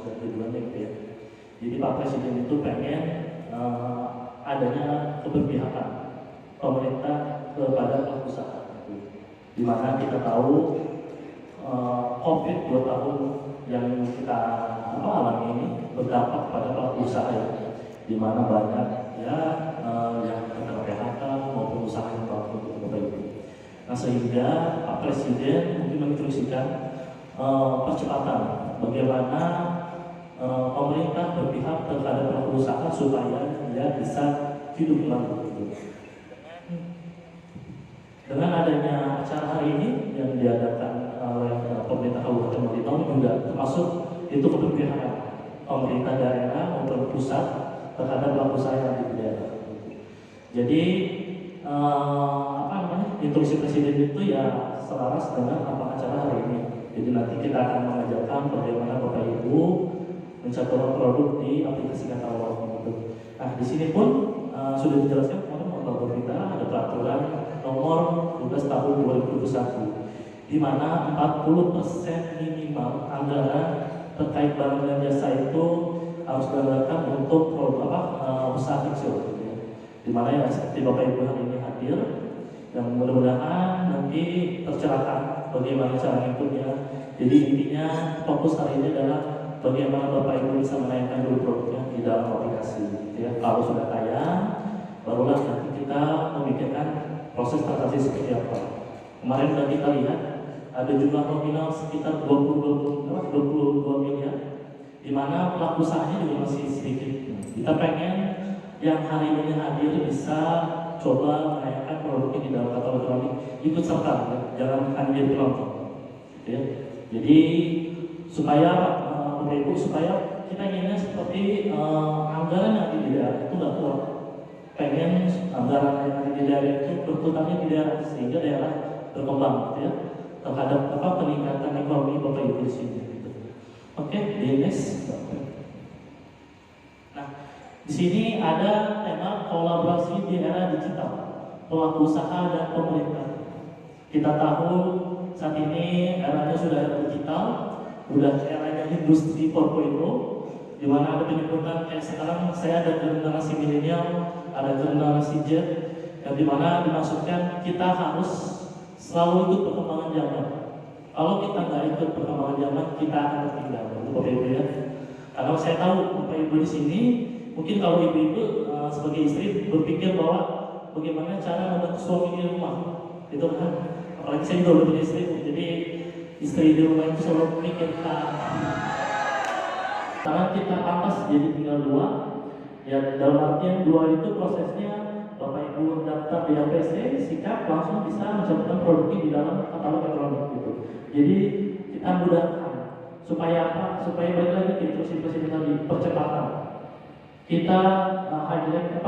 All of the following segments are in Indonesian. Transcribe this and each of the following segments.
dan tujuannya gitu ya. Jadi Pak Presiden itu pengen adanya keberpihakan pemerintah kepada pelaku usaha. Di mana kita tahu COVID 2 tahun yang kita alami ini berdampak pada pelaku usaha ya, di mana banyak ya yang terkena PHK maupun usaha yang bangkrut Bapak Ibu. Nah sehingga Pak Presiden mungkin menginstruksikan percepatan bagaimana pemerintah berpihak terhadap pelaku usaha supaya dia bisa hidup kembali. Dengan adanya acara hari ini yang diadakan oleh pemerintah Kabupaten Molinong juga termasuk itu keberpihakan pemerintah daerah maupun pusat terhadap pelaku usaha yang ada di daerah. Jadi instruksi Presiden itu ya selaras dengan apa acara hari ini. Jadi nanti kita akan mengajarkan bagaimana Bapak Ibu mencatat produk di aplikasi Katalog. Nah di sini pun sudah dijelaskan oleh pemerintah ada peraturan nomor 12 tahun 2021 di mana 40% minimal anggaran terkait barang dan jasa itu harus dianggarkan untuk produk usaha kecil. Di mana yang seperti Bapak Ibu hari ini hadir, yang mudah-mudahan nanti tercerahkan bagaimana cara ngikutnya. Jadi intinya fokus hari ini adalah bagaimana Bapak Ibu bisa menaikkan dulu produknya di dalam aplikasi. Ya, kalau sudah tayang, barulah nanti kita memikirkan proses transaksi seperti apa. Kemarin sudah kita lihat ada jumlah nominal sekitar 22 miliar, di mana pelaku usahanya juga masih sedikit. Kita pengen yang hari ini hadir bisa coba menanyakan produknya di dalam katalog elektronik, ikut serta, ya. Jangan hanya jadi penonton. Ya. Jadi supaya Ibu supaya kita inginnya seperti anggaran yang di daerah itu nggak kuat. Pengen anggaran yang di daerah itu berputarnya di daerah sehingga daerah berkembang, ya, terhadap peningkatan ekonomi Bapak Ibu di sini. Gitu. Oke, di next. Nah, di sini ada tema kolaborasi di era digital, pelaku usaha dan pemerintah. Kita tahu saat ini eranya sudah era digital, udah eranya industri 4.0, di mana ada penyebutan kayak sekarang saya ada generasi milenial, ada generasi Z, yang dimana dimaksudkan kita harus selalu ikut perkembangan zaman. Kalau kita nggak ikut perkembangan zaman, kita akan tertinggal. Itu Bapak Ibu ya. Karena saya tahu Bapak Ibu di sini, mungkin kalau ibu-ibu sebagai istri berpikir bahwa bagaimana cara membantu suami di rumah, itu kan. Apalagi saya juga udah punya istri, jadi istri di rumah itu selalu memikirkan. Karena kita pangkas jadi tinggal 2, ya dalam artian 2 itu prosesnya Bapak Ibu daftar di APC, sikap langsung bisa mencatatkan produknya di dalam katalog elektronik gitu. Jadi kita mudahkan supaya apa? Supaya balik lagi ke instruksi Presiden tadi, percepatan. Kita highlight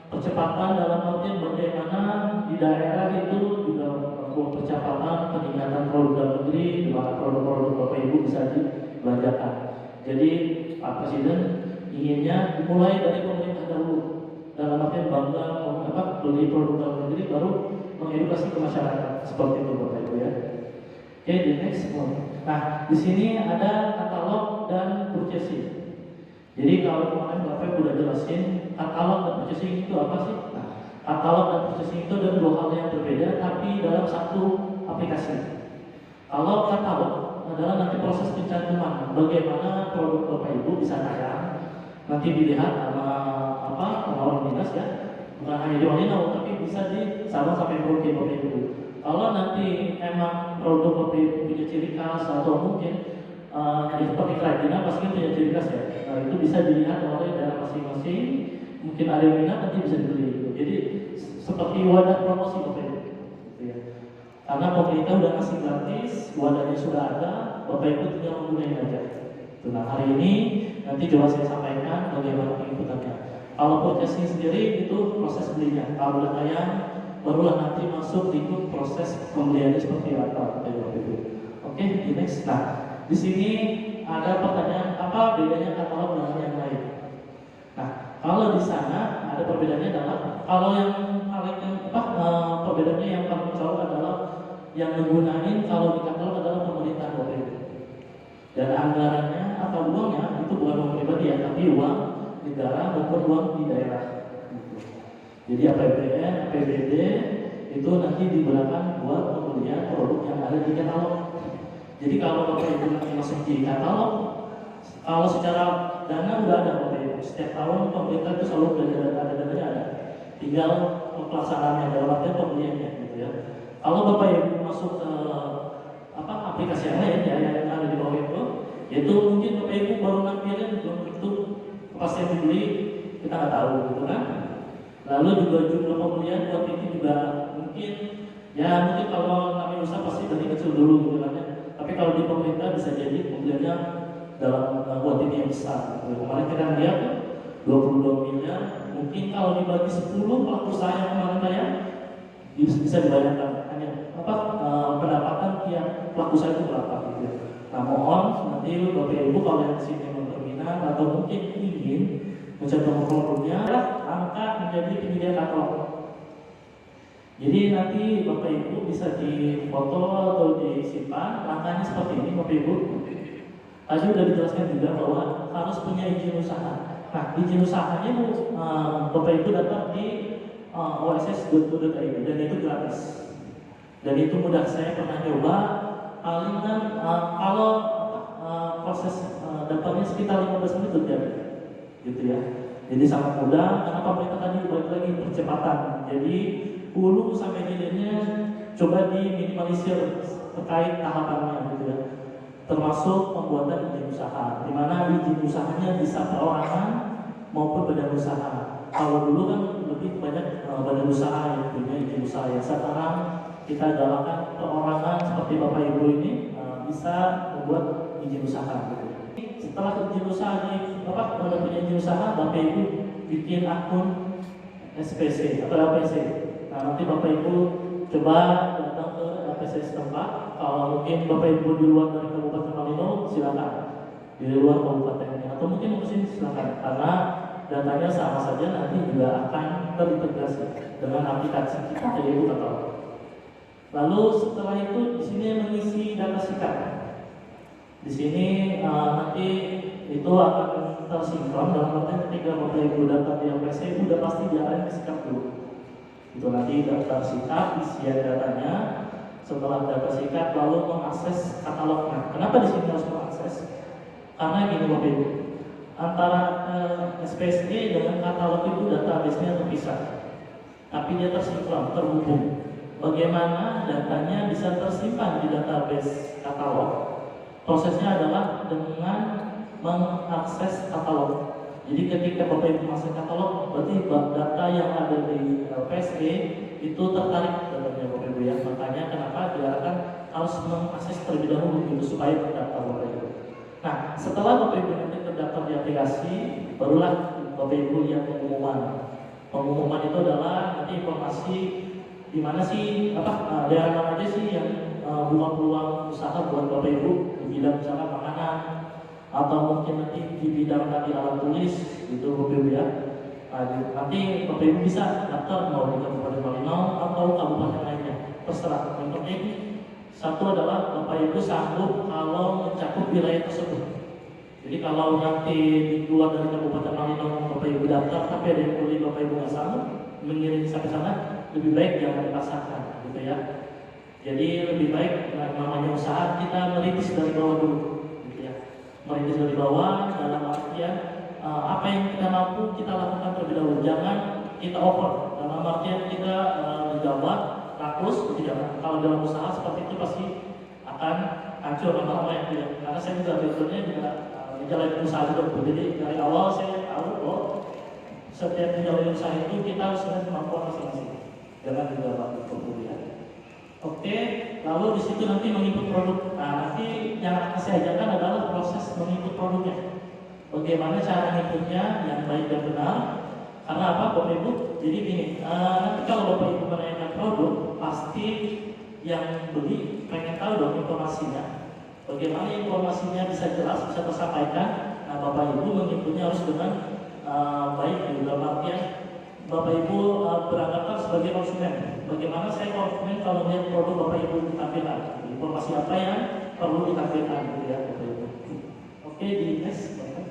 percepatan dalam artian bagaimana di daerah itu juga membuat percepatan peningkatan produk dalam negeri, di mana produk-produk Bapak Ibu bisa dibelanjakan. Jadi Pak Presiden inginnya dimulai dari pemerintah dahulu, dalam artian bangga beli produk dalam negeri baru mengedukasi ke masyarakat, seperti itu Bapak Ibu ya. Oke, di next one. Nah, di sini ada katalog dan purchasing. Jadi kalau kemarin Bapak udah jelasin katalog dan purchasing itu apa sih? Nah, katalog dan purchasing itu ada 2 hal yang berbeda tapi dalam satu aplikasi. Kalau katalog adalah nanti proses pencantuman, bagaimana produk Bapak Ibu bisa tayang, nanti dilihat sama pengelola dinas ya, bukan hanya di Molinong tapi bisa di Sabang sampai Merauke Bapak Ibu. Kalau nanti emang produk Bapak Ibu punya ciri khas atau mungkin seperti kerajinan pasti punya ciri khas ya. Nah, itu bisa dilihat oleh daerah masing-masing. Mungkin ada yang minat nanti bisa dibeli. Gitu. Jadi seperti wadah promosi Bapak Ibu. Gitu ya. Karena pemerintah udah kasih gratis, wadahnya sudah ada, Bapak Ibu tinggal menggunakan aja. Nah hari ini nanti coba saya sampaikan bagaimana pengikutannya. Kalau purchasing sendiri itu proses belinya. Kalau udah tayang, barulah nanti masuk ikut proses pembeliannya seperti apa. Oke, di next. Nah, di sini ada pertanyaan apa bedanya katalog dengan yang lain. Nah, kalau di sana ada perbedaannya adalah kalau yang perbedaannya yang paling jauh adalah yang menggunakan kalau di katalog adalah pemerintah Bapak Ibu. Dan anggarannya mata uangnya itu bukan uang pribadi ya, tapi uang negara maupun uang di daerah. Jadi APBN, APBD itu nanti digunakan buat pembelian produk yang ada di katalog. Jadi kalau Bapak Ibu nanti masuk di katalog, kalau secara dana udah ada Bapak Ibu, setiap tahun pemerintah itu selalu ada dananya ada. Tinggal pelaksanaannya dalam artian pembeliannya gitu ya. Kalau Bapak Ibu masuk ke aplikasi yang lain ya yang ada di bawah itu, yaitu mungkin Bapak Ibu baru nampilin belum tentu pasti yang dibeli kita nggak tahu gitu kan. Lalu juga jumlah pembelian buat ini juga mungkin kalau namanya usaha pasti dari kecil dulu gitu kan ya. Tapi kalau di pemerintah bisa jadi pembeliannya dalam buat ini yang besar. Kemarin kita lihat 22 miliar, mungkin kalau dibagi 10 pelaku usaha yang kemarin bayar bisa dibayangkan hanya pendapatan tiap pelaku usaha itu berapa gitu. Nah mohon nanti Bapak Ibu kalau yang di sini berminat atau mungkin ingin mencoba produknya, angkat menjadi penyedia katalog. Jadi nanti Bapak Ibu bisa difoto atau disimpan. Langkahnya seperti ini Bapak Ibu. Tadi sudah dijelaskan juga bahwa harus punya izin usaha. Nah izin usahanya Bapak Ibu dapat di oss.go.id dan itu gratis. Dan itu mudah, saya pernah coba. Palingan kalau proses dapatnya sekitar 15 menit terjadi. Gitu ya. Jadi sangat mudah. Karena pemerintah tadi balik lagi percepatan. Jadi hulu sampai hilirnya coba diminimalisir terkait tahapannya gitu ya. Termasuk pembuatan izin usaha, di mana izin usahanya bisa perorangan maupun badan usaha. Kalau dulu kan lebih banyak badan usaha yang punya izin usaha ya. Sekarang kita galakkan perorangan seperti Bapak Ibu ini bisa membuat izin usaha gitu. Setelah izin usaha udah punya izin usaha, Bapak Ibu bikin akun SPC atau LPC. Nah nanti Bapak Ibu coba datang ke LPC setempat. Kalau mungkin Bapak Ibu di luar dari Kabupaten Malino silakan, di luar kabupatennya atau mungkin ke sini silakan, karena datanya sama saja nanti juga akan terintegrasi dengan aplikasi kita yaitu katalog. Lalu setelah itu di sini mengisi data sikap. Di sini nanti itu akan tersinkron dalam artian ketika Bapak Ibu data di LPC itu udah pasti diarahin ke sikap dulu. Itu nanti daftar sikap, isian datanya. Setelah data sikap lalu mengakses katalognya. Kenapa di sini harus mengakses? Karena gini Bapak Ibu, antara SPSD dengan katalog itu database-nya terpisah, tapi dia tersinkron, terhubung. Bagaimana datanya bisa tersimpan di database katalog? Prosesnya adalah dengan mengakses katalog. Jadi ketika Bapak Ibu masuk katalog, berarti data yang ada di LPSD itu tertarik datanya Bapak Ibu ya. Makanya kenapa dia akan harus mengakses terlebih dahulu gitu supaya terdaftar Bapak Ibu. Nah, setelah Bapak Ibu nanti terdaftar di aplikasi, barulah Bapak Ibu yang pengumuman. Pengumuman itu adalah nanti informasi di mana sih daerah mana aja sih yang buka peluang usaha buat Bapak Ibu di bidang misalkan makanan, atau mungkin nanti di bidang tadi alat tulis itu Bapak Ibu ya. Nanti Bapak Ibu bisa daftar mau di Kabupaten Malino atau kabupaten lainnya, terserah. Yang penting satu adalah Bapak Ibu sanggup kalau mencakup wilayah tersebut. Jadi kalau nanti di luar dari Kabupaten Malino Bapak Ibu daftar tapi ada yang kuliah Bapak Ibu nggak sanggup mengirim sampai sana, lebih baik jangan dipaksakan gitu ya. Jadi lebih baik namanya usaha kita merintis dari bawah dulu gitu ya. Merintis dari bawah dalam artian apa yang kita mampu kita lakukan terlebih dahulu. Jangan kita over dalam artian kita menjawab rakus tidak. Kalau dalam usaha seperti itu pasti akan hancur lama-lama ya. Karena saya juga backgroundnya juga menjalani usaha juga. Jadi dari awal saya tahu bahwa setiap menjalani usaha itu kita harus punya kemampuan masing-masing. Jangan digabung kemudian. Oke, lalu di situ nanti menginput produk. Nah, nanti yang akan saya ajarkan adalah proses menginput produknya. Bagaimana cara menginputnya yang baik dan benar. Karena apa, Bapak Ibu? Jadi gini, nanti kalau Bapak Ibu menanyakan produk, pasti yang beli pengen tahu dong informasinya. Bagaimana informasinya bisa jelas, bisa tersampaikan. Nah, Bapak Ibu menginputnya harus dengan baik, dalam artian Bapak Ibu beranggapan sebagai konsumen. Bagaimana saya konsumen kalau melihat produk Bapak Ibu ditampilkan? Informasi apa yang perlu ditampilkan gitu ya Bapak Ibu. Oke, di teknis,